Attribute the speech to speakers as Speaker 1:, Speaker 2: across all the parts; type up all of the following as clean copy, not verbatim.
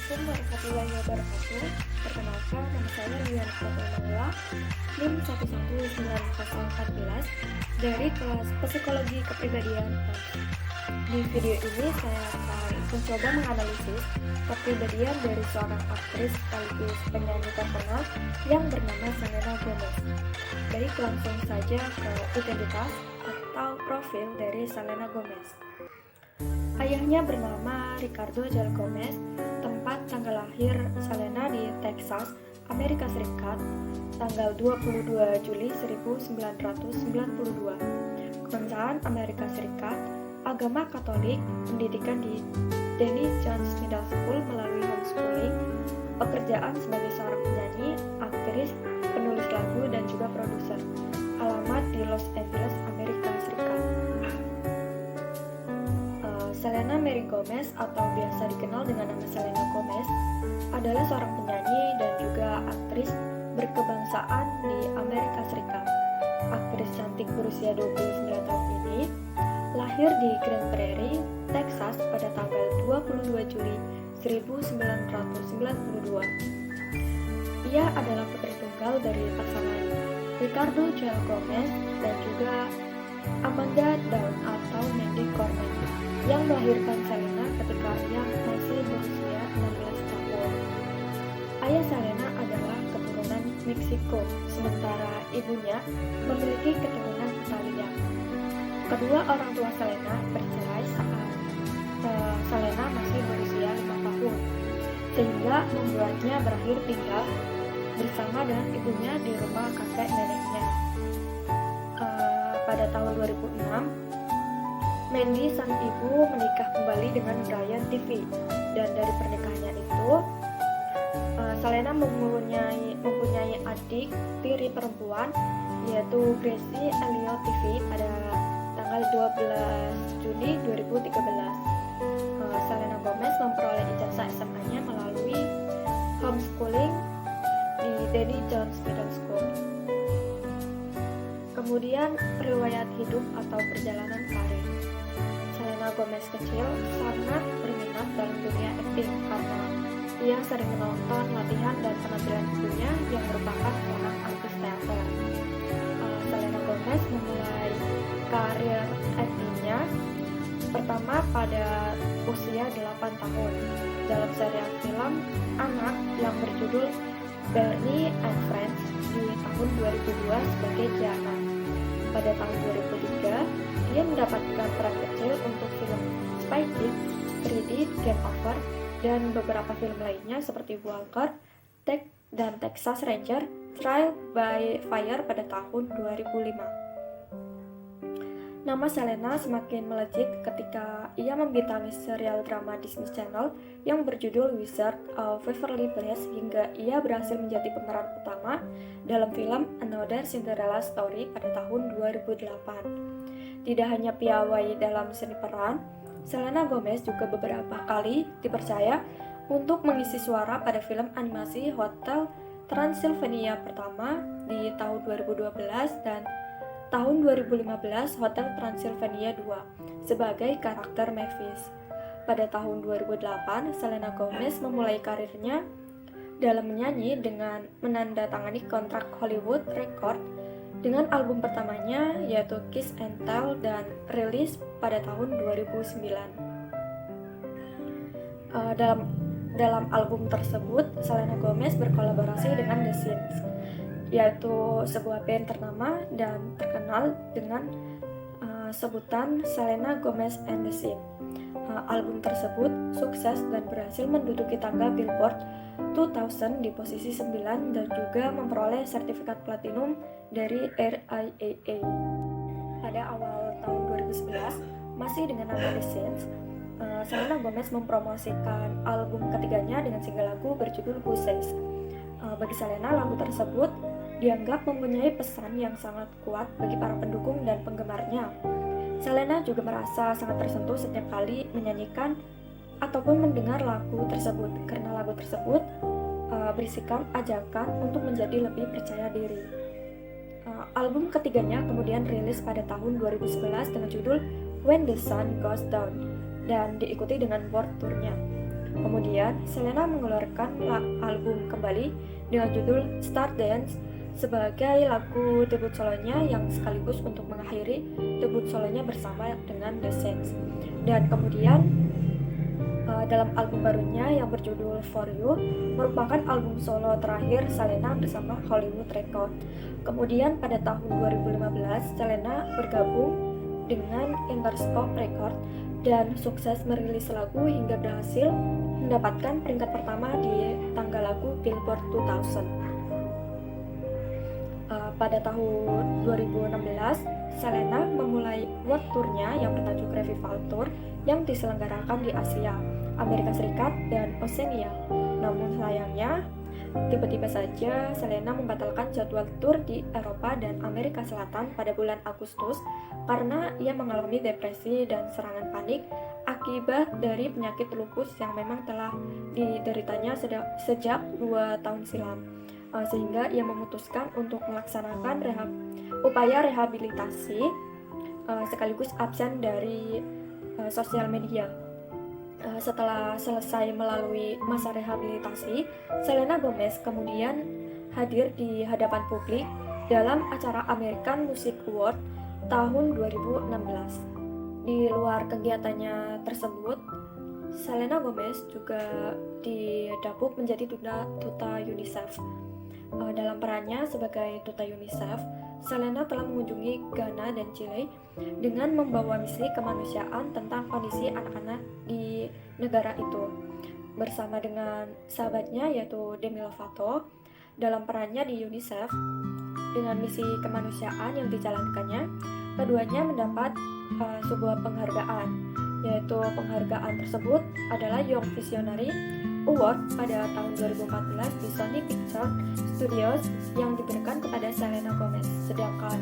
Speaker 1: Assalamualaikum warahmatullahi wabarakatuh. Perkenalkan, nama saya Rian Fatimah, NIM 11914 dari kelas Psikologi Kepribadian. Di video ini saya akan mencoba menganalisis kepribadian dari seorang aktris sekaligus penyanyi terkenal yang bernama Selena Gomez. Baik, langsung saja ke identitas atau profil dari Selena Gomez. Ayahnya bernama Ricardo Jal Gomez. Tempat tanggal lahir Selena di Texas, Amerika Serikat, tanggal 22 Juli 1992. Kebangsaan Amerika Serikat, agama Katolik, pendidikan di Danny Jones Middle School melalui homeschooling, pekerjaan sebagai seorang penyanyi, aktris, penulis lagu, dan juga produser. Alamat di Los Angeles, Amerika Serikat. Selena Mary Gomez atau biasa dikenal dengan nama Selena Gomez adalah seorang penyanyi dan juga aktris berkebangsaan di Amerika Serikat. Aktris cantik berusia 29 tahun ini lahir di Grand Prairie, Texas pada tanggal 22 Juli 1992. Ia adalah putri tunggal dari pasangan Ricardo Jal Gomez dan juga Amanda Dawn atau Mandy Cornell yang melahirkan Selena ketika ia masih berusia 16 tahun. Ayah Selena adalah keturunan Meksiko, sementara ibunya memiliki keturunan Italia. Kedua orang tua Selena bercerai saat Selena masih berusia 5 tahun, sehingga membuatnya berakhir tinggal bersama dengan ibunya di rumah kakek neneknya. Pada tahun 2006, Mandy sang ibu menikah kembali dengan Brian TV, dan dari pernikahannya itu Selena mempunyai adik tiri perempuan yaitu Gracie Elliot TV pada tanggal 12 Juni 2013. Selena Gomez memperoleh ijazah SMA-nya melalui homeschooling di Danny Jones Middle School. Kemudian riwayat hidup atau perjalanan karir. Selena Gomez kecil sangat berminat dalam dunia akting karena ia sering menonton latihan dan penampilan ibunya yang merupakan seorang artis teater. Selena Gomez memulai karir aktingnya pertama pada usia 8 tahun dalam serial film anak yang berjudul Barney and Friends di tahun 2002 sebagai Gianna. Pada tahun 2003, dia mendapatkan peran kecil untuk film Spy Kids, 3D, Game Over, dan beberapa film lainnya seperti Walker, Tech, dan Texas Ranger, Trial by Fire pada tahun 2005. Nama Selena semakin melejit ketika ia membintangi serial drama Disney Channel yang berjudul Wizard of Waverly Place hingga ia berhasil menjadi pemeran utama dalam film Another Cinderella Story pada tahun 2008. Tidak hanya piawai dalam seni peran, Selena Gomez juga beberapa kali dipercaya untuk mengisi suara pada film animasi Hotel Transylvania pertama di tahun 2012 dan tahun 2015 Hotel Transylvania 2 sebagai karakter Mavis. Pada tahun 2008, Selena Gomez memulai karirnya dalam menyanyi dengan menandatangani kontrak Hollywood Record dengan album pertamanya yaitu Kiss and Tell dan rilis pada tahun 2009. Dalam album tersebut, Selena Gomez berkolaborasi dengan The Sins, yaitu sebuah band ternama dan terkenal dengan sebutan Selena Gomez and the Sins. Album tersebut sukses dan berhasil menduduki tangga Billboard 2000 di posisi 9 dan juga memperoleh sertifikat platinum dari RIAA. Pada awal tahun 2011, masih dengan nama The Sins, Selena Gomez mempromosikan album ketiganya dengan single lagu berjudul Who Says. Bagi Selena, lagu tersebut dianggap mempunyai pesan yang sangat kuat bagi para pendukung dan penggemarnya. Selena juga merasa sangat tersentuh setiap kali menyanyikan ataupun mendengar lagu tersebut karena lagu tersebut berisikan ajakan untuk menjadi lebih percaya diri. Album ketiganya kemudian rilis pada tahun 2011 dengan judul When the Sun Goes Down dan diikuti dengan world tour-nya. Kemudian, Selena mengeluarkan album kembali dengan judul Stardance sebagai lagu debut solonya yang sekaligus untuk mengakhiri debut solonya bersama dengan The Saints. Dan kemudian dalam album barunya yang berjudul For You merupakan album solo terakhir Selena bersama Hollywood Records. Kemudian pada tahun 2015 Selena bergabung dengan Interscope Records dan sukses merilis lagu hingga berhasil mendapatkan peringkat pertama di tangga lagu Billboard 2000. Pada tahun 2016, Selena memulai world tour-nya yang bertajuk Revival Tour yang diselenggarakan di Asia, Amerika Serikat, dan Oseania. Namun sayangnya, tiba-tiba saja Selena membatalkan jadwal tour di Eropa dan Amerika Selatan pada bulan Agustus karena ia mengalami depresi dan serangan panik akibat dari penyakit lupus yang memang telah dideritanya sejak 2 tahun silam. Sehingga ia memutuskan untuk melaksanakan upaya rehabilitasi sekaligus absen dari sosial media. Setelah selesai melalui masa rehabilitasi, Selena Gomez kemudian hadir di hadapan publik dalam acara American Music Award tahun 2016. Di luar kegiatannya tersebut, Selena Gomez juga didapuk menjadi duta UNICEF. Dalam perannya sebagai duta UNICEF, Selena telah mengunjungi Ghana dan Chile dengan membawa misi kemanusiaan tentang kondisi anak-anak di negara itu. Bersama dengan sahabatnya yaitu Demi Lovato, dalam perannya di UNICEF dengan misi kemanusiaan yang dijalankannya, keduanya mendapat sebuah penghargaan, yaitu penghargaan tersebut adalah Young Visionary Award pada tahun 2014 di Sony Pictures Studios yang diberikan kepada Selena Gomez, sedangkan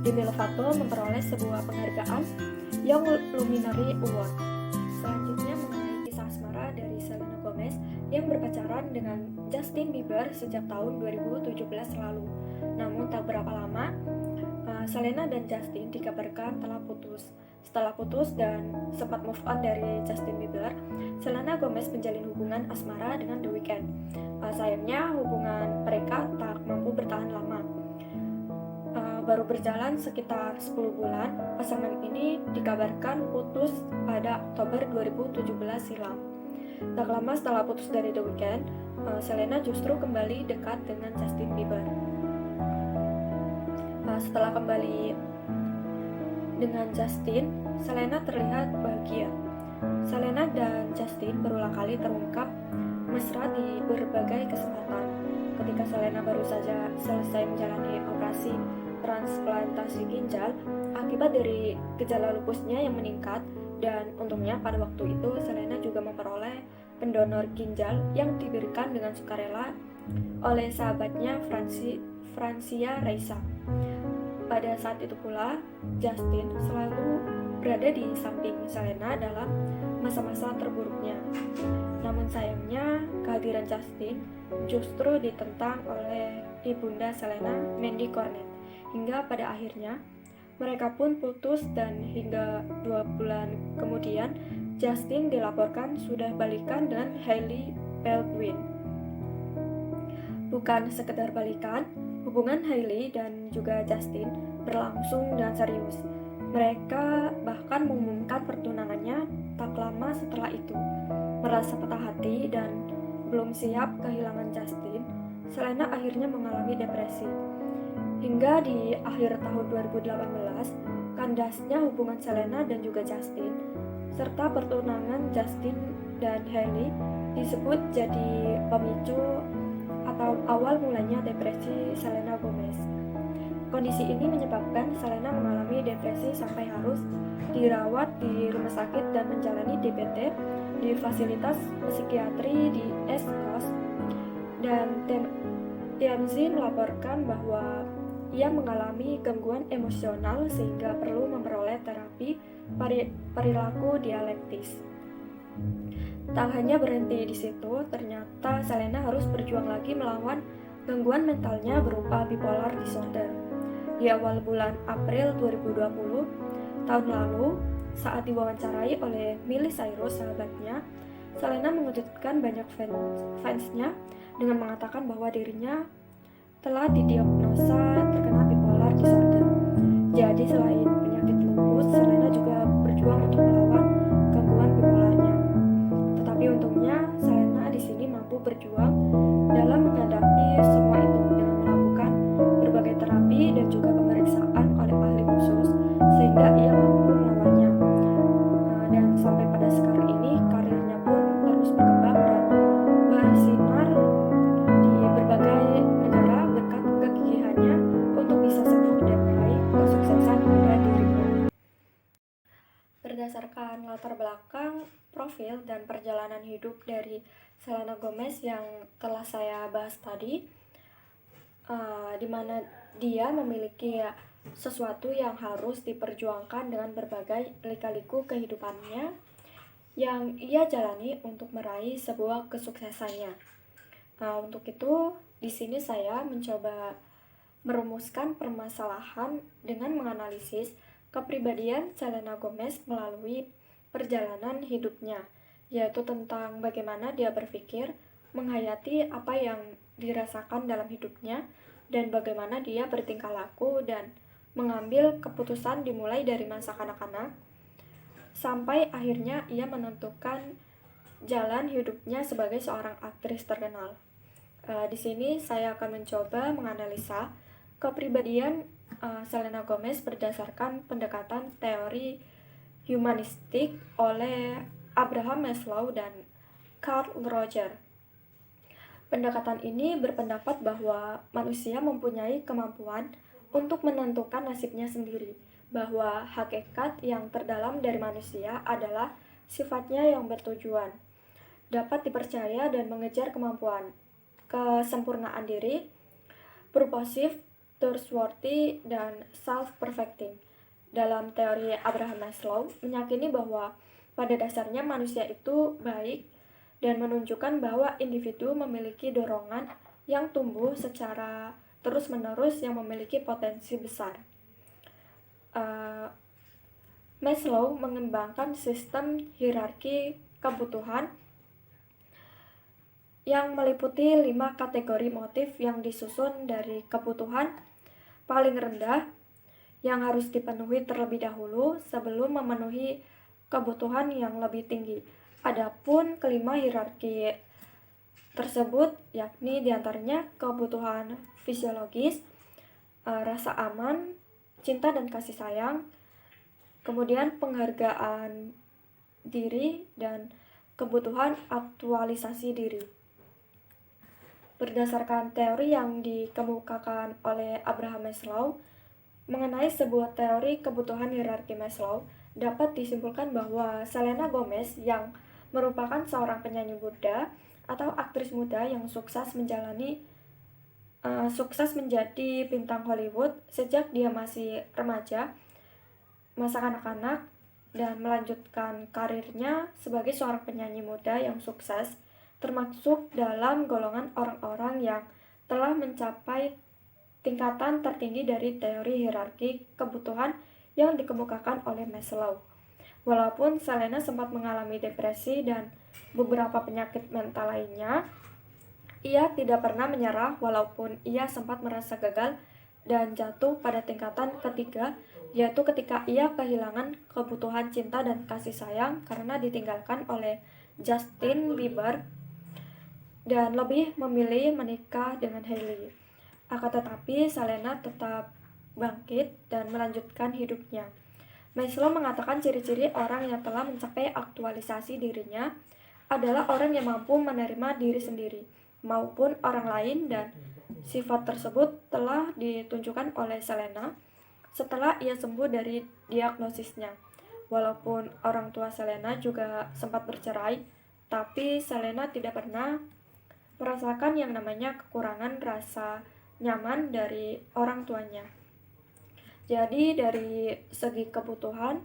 Speaker 1: Demi Lovato memperoleh sebuah penghargaan Young Luminary Award. Selanjutnya mengenai kisah asmara dari Selena Gomez yang berpacaran dengan Justin Bieber sejak tahun 2017 lalu. Namun tak berapa lama, Selena dan Justin dikabarkan telah putus. Setelah putus dan sempat move on dari Justin Bieber, Selena Gomez menjalin hubungan asmara dengan The Weeknd. Sayangnya hubungan mereka tak mampu bertahan lama. Baru berjalan sekitar 10 bulan, pasangan ini dikabarkan putus pada Oktober 2017 silam. Tak lama setelah putus dari The Weeknd, Selena justru kembali dekat dengan Justin Bieber. Setelah kembali dengan Justin, Selena terlihat bahagia. Selena dan Justin berulang kali terungkap mesra di berbagai kesempatan. Ketika Selena baru saja selesai menjalani operasi transplantasi ginjal akibat dari gejala lupusnya yang meningkat, dan untungnya pada waktu itu Selena juga memperoleh pendonor ginjal yang diberikan dengan sukarela oleh sahabatnya Francia Raisa. Pada saat itu pula, Justin selalu berada di samping Selena dalam masa-masa terburuknya. Namun sayangnya, kehadiran Justin justru ditentang oleh ibunda Selena, Mandy Cornett. Hingga pada akhirnya, mereka pun putus dan hingga 2 bulan kemudian, Justin dilaporkan sudah balikan dengan Hailey Baldwin. Bukan sekedar balikan, hubungan Hailey dan juga Justin berlangsung dengan serius. Mereka bahkan mengumumkan pertunangannya tak lama setelah itu. Merasa patah hati dan belum siap kehilangan Justin, Selena akhirnya mengalami depresi. Hingga di akhir tahun 2018, kandasnya hubungan Selena dan juga Justin, serta pertunangan Justin dan Hailey disebut jadi pemicu atau awal mulanya depresi Selena Gomez. Kondisi ini menyebabkan Selena mengalami depresi sampai harus dirawat di rumah sakit dan menjalani DBT di fasilitas psikiatri di East Coast. Dan TMZ melaporkan bahwa ia mengalami gangguan emosional sehingga perlu memperoleh terapi perilaku dialektis. Tak hanya berhenti di situ, ternyata Selena harus berjuang lagi melawan gangguan mentalnya berupa bipolar disorder. Di awal bulan April 2020 tahun lalu, saat diwawancarai oleh Miley Cyrus sahabatnya, Selena mengejutkan banyak fansnya dengan mengatakan bahwa dirinya telah didiagnosa terkena bipolar disorder. Jadi selain penyakit lupus, Selena juga berjuang untuk melawan gangguan bipolarnya. Tetapi untungnya Selena di sini mampu berjuang dalam menghadapi semua itu dengan melakukan berbagai terapi dan juga pemeriksaan oleh ahli khusus sehingga ia mampu melawannya. Dan sampai pada sekarang ini karirnya pun terus berkembang dan bersinar di berbagai negara berkat kegigihannya untuk bisa sembuh dan meraih kesuksesan pada dirinya. Berdasarkan latar belakang, profil, dan perjalanan hidup dari Selena Gomez yang telah saya bahas tadi, di mana dia memiliki sesuatu yang harus diperjuangkan dengan berbagai lika-liku kehidupannya yang ia jalani untuk meraih sebuah kesuksesannya. Untuk itu, di sini saya mencoba merumuskan permasalahan dengan menganalisis kepribadian Selena Gomez melalui perjalanan hidupnya, yaitu tentang bagaimana dia berpikir, menghayati apa yang dirasakan dalam hidupnya, dan bagaimana dia bertingkah laku dan mengambil keputusan dimulai dari masa kanak-kanak, sampai akhirnya ia menentukan jalan hidupnya sebagai seorang aktris terkenal. Di sini saya akan mencoba menganalisa kepribadian Selena Gomez berdasarkan pendekatan teori humanistik oleh Abraham Maslow dan Carl Rogers. Pendekatan ini berpendapat bahwa manusia mempunyai kemampuan untuk menentukan nasibnya sendiri, bahwa hakikat yang terdalam dari manusia adalah sifatnya yang bertujuan, dapat dipercaya dan mengejar kemampuan, kesempurnaan diri, purposive, trustworthy, dan self-perfecting. Dalam teori Abraham Maslow, meyakini bahwa pada dasarnya manusia itu baik dan menunjukkan bahwa individu memiliki dorongan yang tumbuh secara terus-menerus yang memiliki potensi besar. Maslow mengembangkan sistem hierarki kebutuhan yang meliputi 5 kategori motif yang disusun dari kebutuhan paling rendah yang harus dipenuhi terlebih dahulu sebelum memenuhi kebutuhan yang lebih tinggi. Adapun kelima hierarki tersebut yakni diantaranya kebutuhan fisiologis, rasa aman, cinta dan kasih sayang, kemudian penghargaan diri, dan kebutuhan aktualisasi diri. Berdasarkan teori yang dikemukakan oleh Abraham Maslow mengenai sebuah teori kebutuhan hierarki Maslow, dapat disimpulkan bahwa Selena Gomez yang merupakan seorang penyanyi muda atau aktris muda yang sukses menjadi bintang Hollywood sejak dia masih remaja, masa kanak-kanak, dan melanjutkan karirnya sebagai seorang penyanyi muda yang sukses, termasuk dalam golongan orang-orang yang telah mencapai tingkatan tertinggi dari teori hierarki kebutuhan yang dikemukakan oleh Maslow. Walaupun Selena sempat mengalami depresi dan beberapa penyakit mental lainnya, ia tidak pernah menyerah walaupun ia sempat merasa gagal dan jatuh pada tingkatan ketiga, yaitu ketika ia kehilangan kebutuhan cinta dan kasih sayang karena ditinggalkan oleh Justin Bieber dan lebih memilih menikah dengan Hailey. Akan tetapi, Selena tetap bangkit dan melanjutkan hidupnya. Maslow mengatakan ciri-ciri orang yang telah mencapai aktualisasi dirinya adalah orang yang mampu menerima diri sendiri maupun orang lain, dan sifat tersebut telah ditunjukkan oleh Selena setelah ia sembuh dari diagnosisnya. Walaupun orang tua Selena juga sempat bercerai, tapi Selena tidak pernah merasakan yang namanya kekurangan rasa nyaman dari orang tuanya. Jadi dari segi kebutuhan,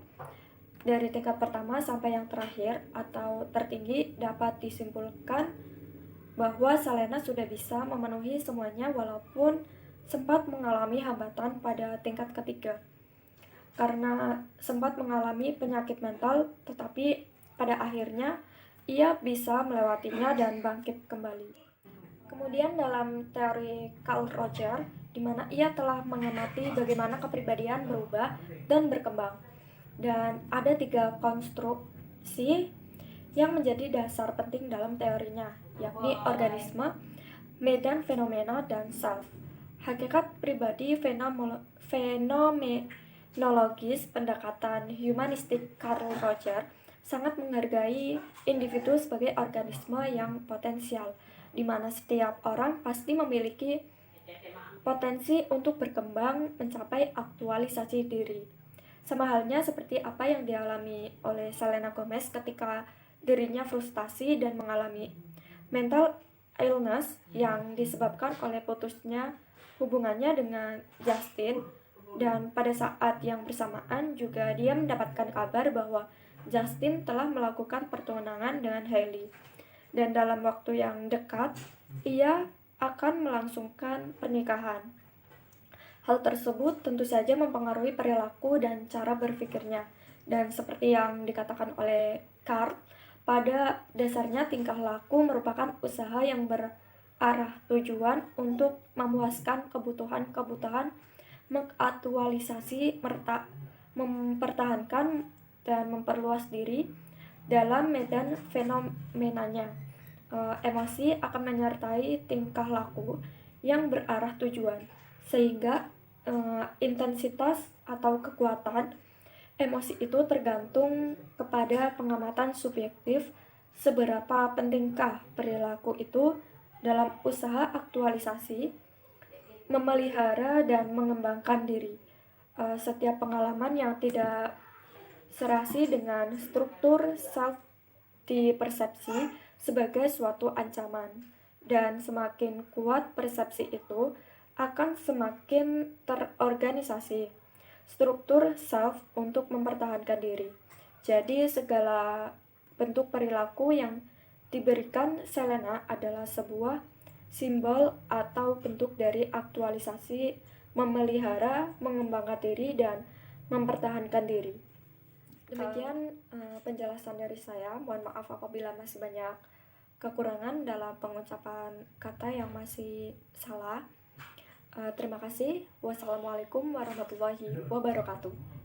Speaker 1: dari tingkat pertama sampai yang terakhir atau tertinggi, dapat disimpulkan bahwa Selena sudah bisa memenuhi semuanya walaupun sempat mengalami hambatan pada tingkat ketiga. Karena sempat mengalami penyakit mental, tetapi pada akhirnya ia bisa melewatinya dan bangkit kembali. Kemudian dalam teori Carl Roger, di mana ia telah mengamati bagaimana kepribadian berubah dan berkembang. Dan ada 3 konstruksi yang menjadi dasar penting dalam teorinya, yakni organisme, medan fenomena, dan self. Hakikat pribadi fenomenologis pendekatan humanistik Carl Roger sangat menghargai individu sebagai organisme yang potensial, di mana setiap orang pasti memiliki potensi untuk berkembang mencapai aktualisasi diri. Sama halnya seperti apa yang dialami oleh Selena Gomez ketika dirinya frustasi dan mengalami mental illness yang disebabkan oleh putusnya hubungannya dengan Justin, dan pada saat yang bersamaan juga dia mendapatkan kabar bahwa Justin telah melakukan pertunangan dengan Hailey, dan dalam waktu yang dekat ia akan melangsungkan pernikahan. Hal tersebut tentu saja mempengaruhi perilaku dan cara berpikirnya, dan seperti yang dikatakan oleh Carl, pada dasarnya tingkah laku merupakan usaha yang berarah tujuan untuk memuaskan kebutuhan-kebutuhan, mengaktualisasi, mempertahankan, dan memperluas diri dalam medan fenomenanya. Emosi akan menyertai tingkah laku yang berarah tujuan, sehingga intensitas atau kekuatan emosi itu tergantung kepada pengamatan subjektif seberapa pentingkah perilaku itu dalam usaha aktualisasi, memelihara dan mengembangkan diri. Setiap pengalaman yang tidak serasi dengan struktur self dipersepsi sebagai suatu ancaman, dan semakin kuat persepsi itu akan semakin terorganisasi struktur self untuk mempertahankan diri. Jadi segala bentuk perilaku yang diberikan Selena adalah sebuah simbol atau bentuk dari aktualisasi, memelihara, mengembangkan diri, dan mempertahankan diri. Demikian penjelasan dari saya. Mohon maaf apabila masih banyak kekurangan dalam pengucapan kata yang masih salah. Terima kasih. Wassalamualaikum warahmatullahi wabarakatuh.